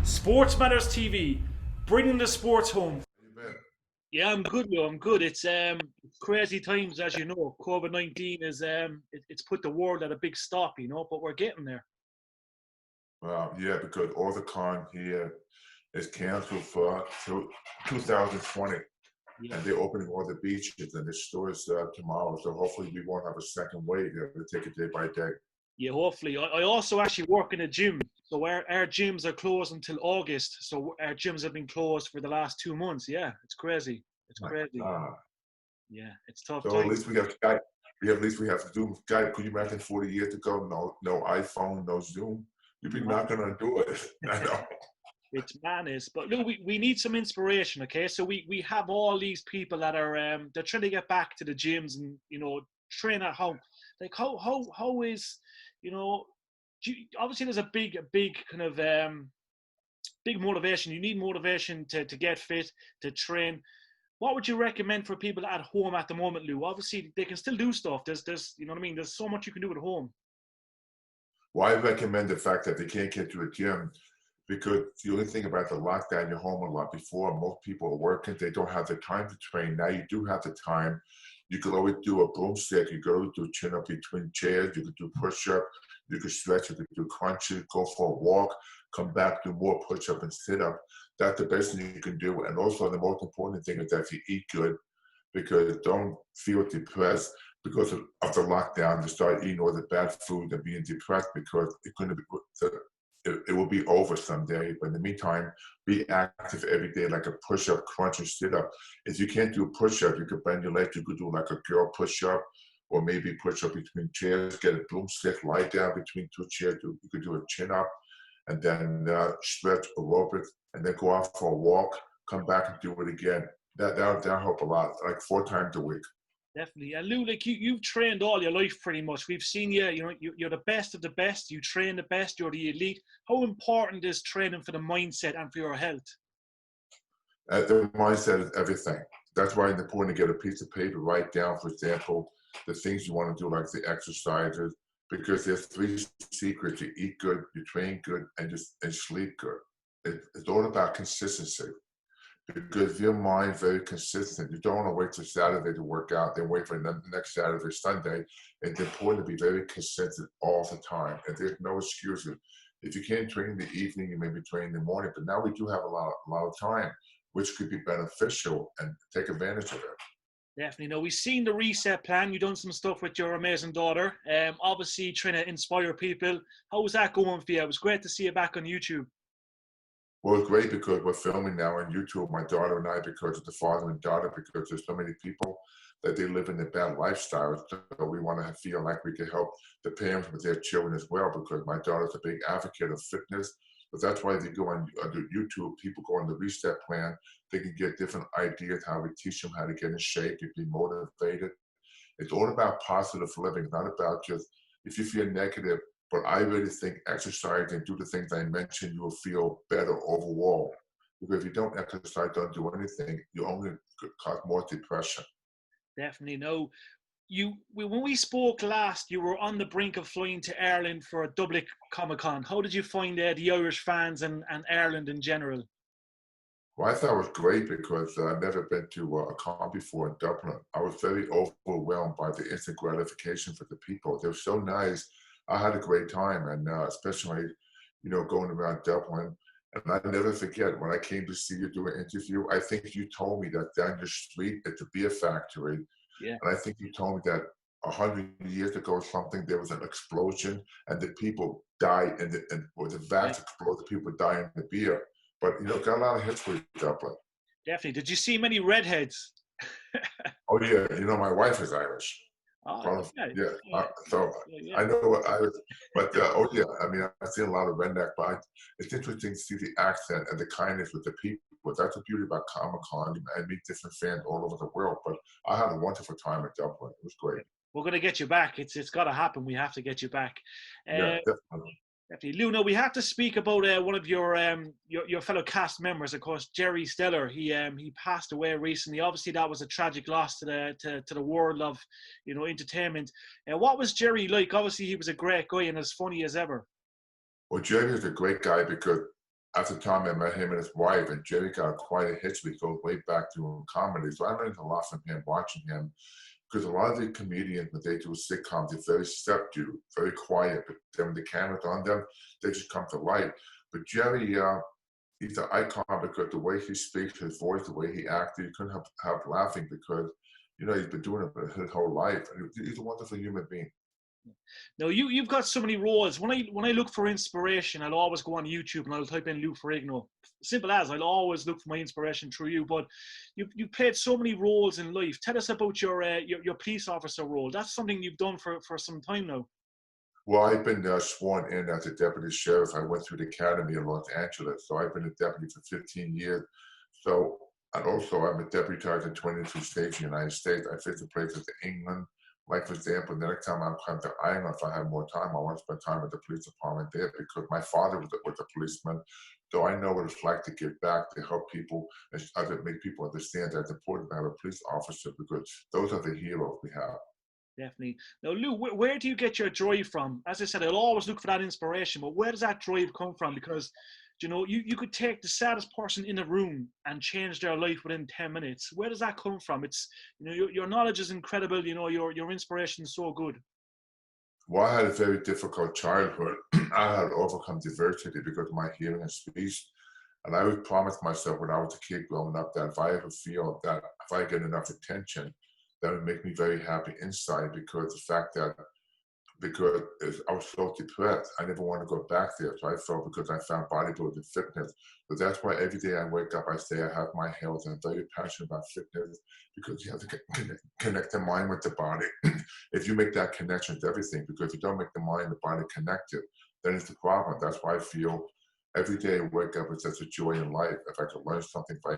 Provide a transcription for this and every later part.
Sports Matters TV, bringing the sports home. You bet. Yeah, I'm good, Lou. I'm good. It's crazy times, as you know. COVID-19 is it's put the world at a big stop, but we're getting there. Well, yeah, because all the con here is canceled for 2020, Yeah, and they're opening all the beaches and the stores tomorrow. So hopefully we won't have a second wave. We'll take it day by day. yeah. Hopefully, I also actually work in a gym, so our gyms are closed until August. So our gyms have been closed for the last 2 months. Yeah, it's crazy. It's My crazy. God. Yeah, it's tough So at time. least we have Skype. At least we have to do Skype. Could you imagine 40 years ago? No iPhone, no Zoom. You'd be knocking on doors. I know. It's madness. But look, we need some inspiration, okay? So we have all these people that are they're trying to get back to the gyms and train at home. Like how is you know obviously there's a big kind of big motivation. You need motivation to get fit, to train. What would you recommend for people at home at the moment, Lou? Obviously they can still do stuff. There's you know what I mean. There's so much you can do at home. Well, I recommend the fact that they can't get to a gym because the only thing about the lockdown, you're home a lot before. Most people are working. They don't have the time to train. Now you do have the time. You could always do a broom set. You could always do chin up between chairs. You could do push up. You could stretch. You could do crunches. Go for a walk. Come back, do more push up and sit up. That's the best thing you can do. And also, the most important thing is that you eat good because don't feel depressed because of the lockdown to start eating all the bad food and being depressed because it's going to be it will be over someday. But in the meantime, be active every day, like a push-up, crunch, or sit-up. If you can't do a push-up, you could bend your legs. You could do like a girl push-up, or maybe push-up between chairs. Get a broomstick, lie down between two chairs. You could do a chin-up, and then stretch aerobics, and then go out for a walk. Come back and do it again. That'll help a lot, like 4 times a week. Definitely. And Lou, like you've trained all your life pretty much. We've seen you, you're the best of the best. You train the best. You're the elite. How important is training for the mindset and for your health? The mindset is everything. That's why it's important to get a piece of paper, write down, for example, the things you want to do, like the exercises, because there's 3 secrets. You eat good, you train good, and sleep good. It's all about consistency. Because if your mind's very consistent, you don't want to wait till Saturday to work out, then wait for the next Saturday, Sunday. It's important to be very consistent all the time. And there's no excuses. If you can't train in the evening, you maybe train in the morning. But now we do have a lot of time, which could be beneficial and take advantage of it. Definitely. Now we've seen the reset plan. You've done some stuff with your amazing daughter. Obviously trying to inspire people. How was that going for you? It was great to see you back on YouTube. Well, it's great because we're filming now on YouTube, my daughter and I, because of the father and daughter, because there's so many people that they live in a bad lifestyle. So we want to feel like we can help the parents with their children as well, because my daughter's a big advocate of fitness. But that's why they go on YouTube, people go on the reset plan. They can get different ideas how we teach them how to get in shape, to be motivated. It's all about positive living, not about just if you feel negative. But I really think exercise and do the things I mentioned, you will feel better overall. Because if you don't exercise, don't do anything, you only cause more depression. Definitely. No. When we spoke last, you were on the brink of flying to Ireland for a Dublin Comic Con. How did you find the Irish fans and Ireland in general? Well, I thought it was great because I've never been to a con before in Dublin. I was very overwhelmed by the instant gratification for the people. They were so nice. I had a great time, and especially, going around Dublin. And I never forget when I came to see you do an interview. I think you told me that down your street at the beer factory, Yeah. and I think you told me that 100 years ago or something there was an explosion and the people died, or the Yeah. vats exploded, the people died in the beer. But got a lot of history, Dublin. Definitely. Did you see many redheads? Oh yeah, my wife is Irish. Oh, Part of, yeah. yeah. Yeah. So Yeah. I know what Irish, but oh yeah, I mean I've seen a lot of redneck, but it's interesting to see the accent and the kindness with the people. That's the beauty about Comic Con. I meet different fans all over the world. But I had a wonderful time at Dublin. It was great. We're going to get you back. It's got to happen. We have to get you back. Yeah, Uh, definitely. Definitely. Lou, no, we have to speak about one of your fellow cast members, of course, Jerry Steller. He passed away recently. Obviously, that was a tragic loss to the world of entertainment. What was Jerry like? Obviously, he was a great guy and as funny as ever. Well, Jerry is a great guy because at the time I met him and his wife, and Jerry got quite a history, goes way back to comedy. So I learned a lot from him, watching him, because a lot of the comedians, when they do sitcoms, they're very subdued, very quiet, but then when the camera's on them, they just come to life. But Jerry, he's an icon because the way he speaks, his voice, the way he acted, you couldn't help laughing because, you know, he's been doing it his whole life. And he's a wonderful human being. Now you've got so many roles. When I look for inspiration, I'll always go on YouTube and I'll type in Lou Ferrigno. Simple as, I'll always look for my inspiration through you. But you played so many roles in life. Tell us about your police officer role. That's something you've done for some time now. Well, I've been sworn in as a deputy sheriff. I went through the academy in Los Angeles, so I've been a deputy for 15 years. So, and also I'm a deputized in 22 states in the United States. I visit places in England. Like, for example, the next time I'm coming to Ireland, if I have more time, I want to spend time with the police department there because my father was a policeman. So I know what it's like to give back, to help people, and to make people understand that it's important to have a police officer because those are the heroes we have. Definitely. Now, Lou, where do you get your drive from? As I said, I'll always look for that inspiration, but where does that drive come from? Because, you know, you could take the saddest person in a room and change their life within 10 minutes. Where does that come from? It's, you know, your knowledge is incredible. You know, your inspiration is so good. Well, I had a very difficult childhood. I had to overcome diversity because of my hearing and speech. And I always promised myself when I was a kid growing up that if I ever feel that if I get enough attention, that would make me very happy inside because the fact that because I was so depressed, I never wanted to go back there. So I felt because I found bodybuilding fitness. But that's why every day I wake up, I say I have my health and I'm very passionate about fitness because you have to connect the mind with the body. If you make that connection with everything, because if you don't make the mind and the body connected, then it's the problem. That's why I feel every day I wake up with such a joy in life. If I could learn something, if I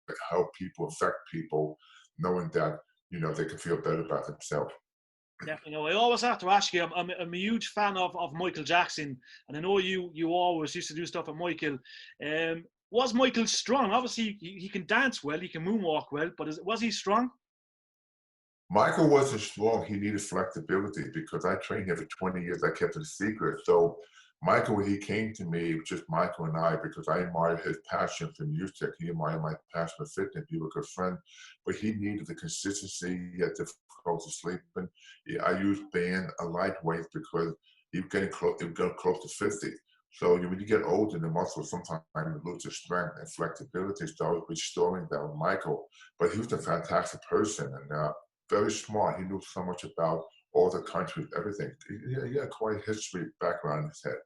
could help people, affect people, knowing that, you know, they can feel better about themselves. Definitely. No, I always have to ask you. I'm a huge fan of Michael Jackson, and I know you always used to do stuff with Michael. Was Michael strong? Obviously, he can dance well, he can moonwalk well, but was he strong? Michael wasn't strong. He needed flexibility because I trained him for 20 years. I kept it a secret. So Michael, when he came to me, it was just Michael and I, because I admired his passion for music. He admired my passion for fitness. We were good friends, but he needed the consistency. He had difficulty sleeping. Yeah, I used band a lightweight because he was getting close. He was getting close to 50. So when you get older, the muscles sometimes lose their strength and flexibility. So I was restoring that with Michael. But he was a fantastic person and very smart. He knew so much about all the countries, everything. He had quite a history background in his head.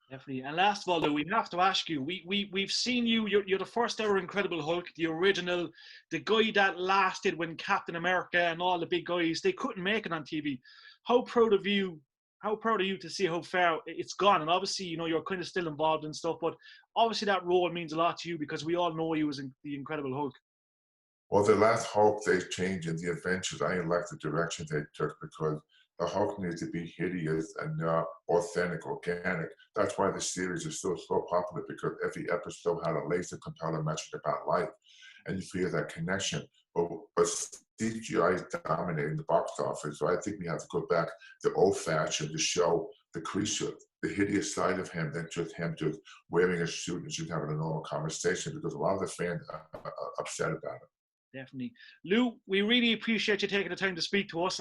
Definitely. And last of all, though, we have to ask you. We've seen you. You're the first ever Incredible Hulk, the original, the guy that lasted when Captain America and all the big guys they couldn't make it on TV. How proud of you? How proud are you to see how far it's gone? And obviously, you know, you're kind of still involved in stuff, but obviously that role means a lot to you because we all know you as the Incredible Hulk. Well, the last Hulk they changed in the Adventures, I didn't like the direction they took because the Hulk needs to be hideous and authentic, organic. That's why the series is still so popular because every episode had a laser compelling message about life, and you feel that connection. But CGI is dominating the box office, so I think we have to go back to old-fashioned to show the creature, the hideous side of him, than just him just wearing a suit and just having a normal conversation because a lot of the fans are upset about it. Definitely. Lou, we really appreciate you taking the time to speak to us.